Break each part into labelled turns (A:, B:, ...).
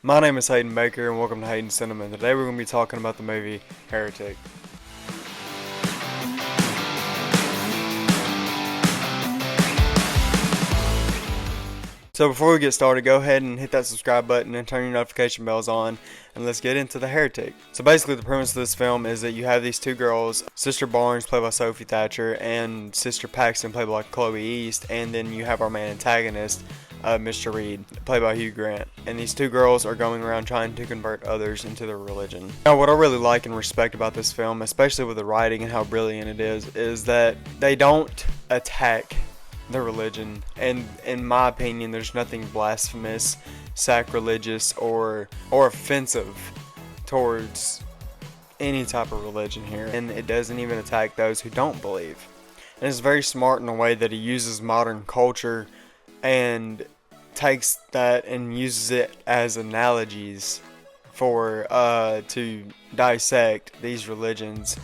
A: My name is Hayden Baker and welcome to Hayden Cinema. Today we're going to be talking about the movie Heretic. So before we get started, go ahead and hit that subscribe button and turn your notification bells on, and let's get into the Heretic. So basically the premise of this film is that you have these two girls, Sister Barnes played by Sophie Thatcher and Sister Paxton played by Chloe East, and then you have our main antagonist, Mr. Reed, played by Hugh Grant. And these two girls are going around trying to convert others into their religion. Now what I really like and respect about this film, especially with the writing and how brilliant it is that they don't attack the religion, and in my opinion there's nothing blasphemous, sacrilegious, or offensive towards any type of religion here, and it doesn't even attack those who don't believe. And it's very smart in a way that he uses modern culture and takes that and uses it as analogies for to dissect these religions.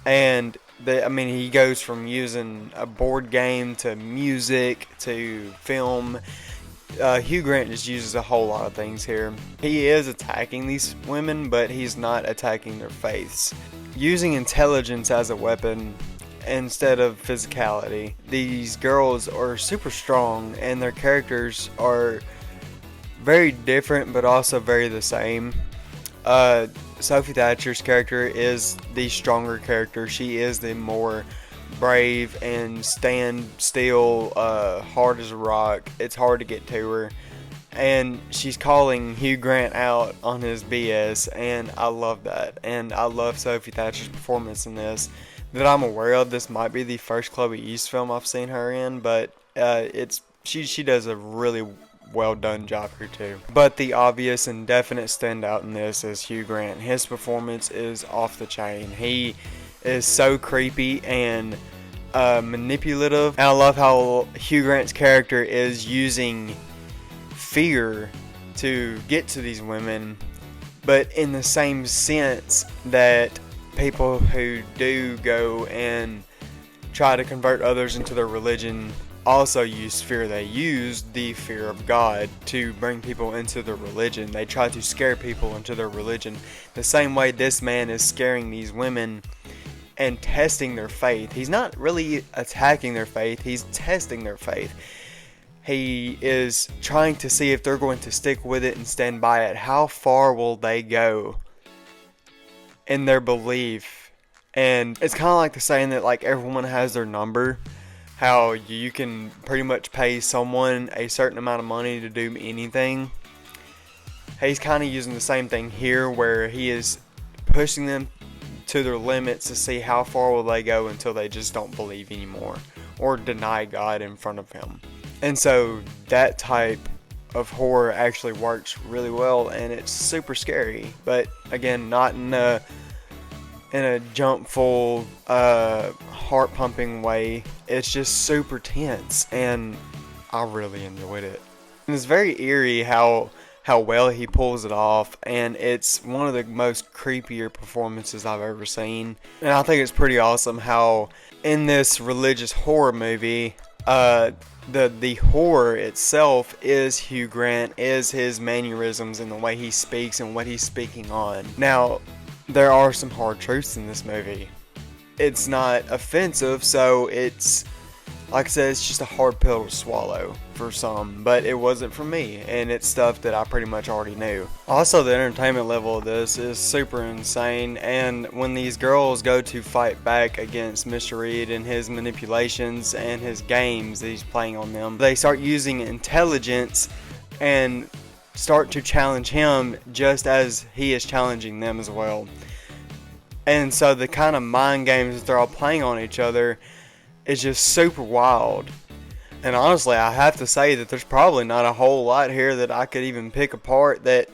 A: And he goes from using a board game to music to film. Hugh Grant just uses a whole lot of things here. He is attacking these women, but he's not attacking their faiths. Using intelligence as a weapon instead of physicality. These girls are super strong, and their characters are very different, but also very the same. Sophie Thatcher's character is the stronger character. She is the more brave and stand still, hard as a rock. It's hard to get to her. And she's calling Hugh Grant out on his BS, and I love that. And I love Sophie Thatcher's performance in this. That I'm aware of, this might be the first Chloe East film I've seen her in, but she does a really well done job here too. But the obvious and definite standout in this is Hugh Grant. His performance is off the chain. He is so creepy and manipulative. And I love how Hugh Grant's character is using fear to get to these women, but in the same sense that people who do go and try to convert others into their religion also use fear. They use the fear of God to bring people into their religion. They try to scare people into their religion. The same way this man is scaring these women and testing their faith. He's not really attacking their faith, he's testing their faith. He is trying to see if they're going to stick with it and stand by it. How far will they go in their belief? And it's kind of like the saying that like everyone has their number. How you can pretty much pay someone a certain amount of money to do anything. He's kind of using the same thing here, where he is pushing them to their limits to see how far will they go until they just don't believe anymore or deny God in front of him. And so that type of horror actually works really well, and it's super scary, but again, not in a jumpful, heart-pumping way. It's just super tense, and I really enjoyed it. And it's very eerie how well he pulls it off, and it's one of the most creepier performances I've ever seen. And I think it's pretty awesome how in this religious horror movie, the horror itself is Hugh Grant, is his mannerisms and the way he speaks and what he's speaking on. Now, there are some hard truths in this movie. It's not offensive, so it's, like I said, it's just a hard pill to swallow for some, but it wasn't for me, and it's stuff that I pretty much already knew. Also, the entertainment level of this is super insane, and when these girls go to fight back against Mr. Reed and his manipulations and his games that he's playing on them, they start using intelligence and start to challenge him just as he is challenging them as well. And so the kind of mind games that they're all playing on each other is just super wild. And honestly, I have to say that there's probably not a whole lot here that I could even pick apart that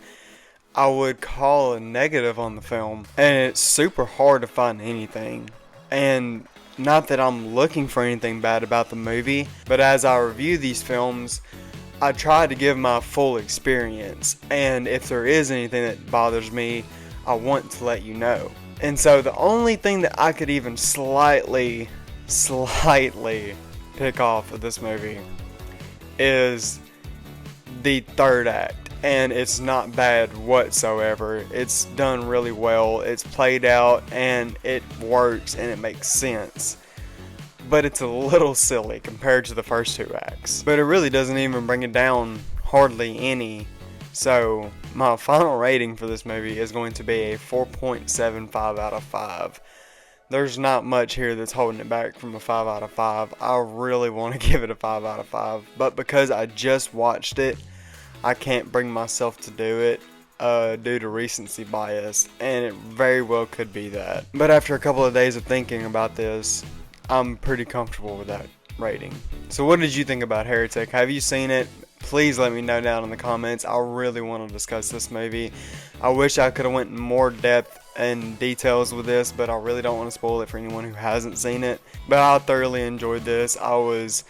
A: I would call a negative on the film. And it's super hard to find anything. And not that I'm looking for anything bad about the movie, but as I review these films, I try to give my full experience, and if there is anything that bothers me, I want to let you know. And so the only thing that I could even slightly pick off of this movie is the third act. and it's not bad whatsoever. It's done really well, it's played out, and it works, and it makes sense. But it's a little silly compared to the first two acts. But it really doesn't even bring it down hardly any. So my final rating for this movie is going to be a 4.75 out of 5. There's not much here that's holding it back from a 5 out of 5. I really want to give it a 5 out of 5. But because I just watched it, I can't bring myself to do it due to recency bias. And it very well could be that. But after a couple of days of thinking about this, I'm pretty comfortable with that rating. So what did you think about Heretic? Have you seen it? Please let me know down in the comments. I really want to discuss this movie. I wish I could have went in more depth and details with this, but I really don't want to spoil it for anyone who hasn't seen it. But I thoroughly enjoyed this. I was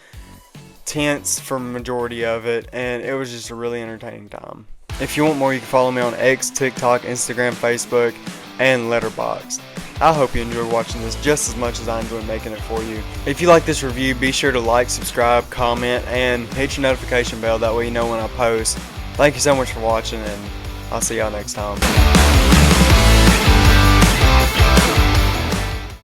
A: tense for the majority of it, and it was just a really entertaining time. If you want more, you can follow me on X, TikTok, Instagram, Facebook, and Letterboxd. I hope you enjoyed watching this just as much as I enjoyed making it for you. If you like this review, be sure to like, subscribe, comment, and hit your notification bell. That way you know when I post. Thank you so much for watching, and I'll see y'all next time.